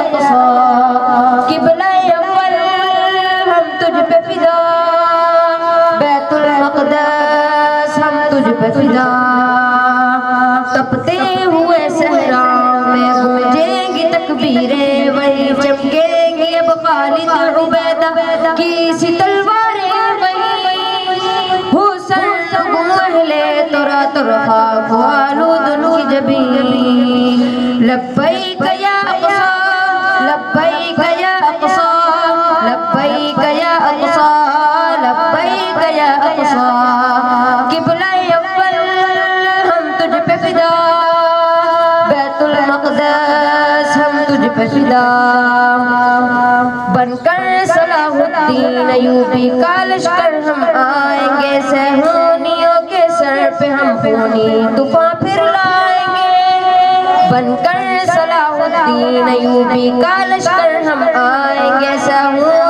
اقصا قبلہ اول ہم تجھ پہ فدا بیت المقدس ہم تجھ پہ فدا تپتے ہوئے صحراؤں میں گونجیں گی تکبیریں وہی چمکیں گی اب خالد عبیدہ کی سی تلواریں وہی حسن گم اہلِ ترا ترخاک آلود ان کی جبین لبیک یا اقصا لبیک یا اقصا لبیک یا اقصا لبیک یا اقصا قبلہ اول ہم تجھ پہ فدا بیت المقدس ہم تجھ پہ فدا بن کر صلاح الدین ایوبی کا لشکر ہم آئیں گے سہونیوں کے سر پہ ہم خونی طوفاں پھر لائیں گے بن کر صلاح الدین ایوبی کا لشکر ہم آئیں گے سہونیوں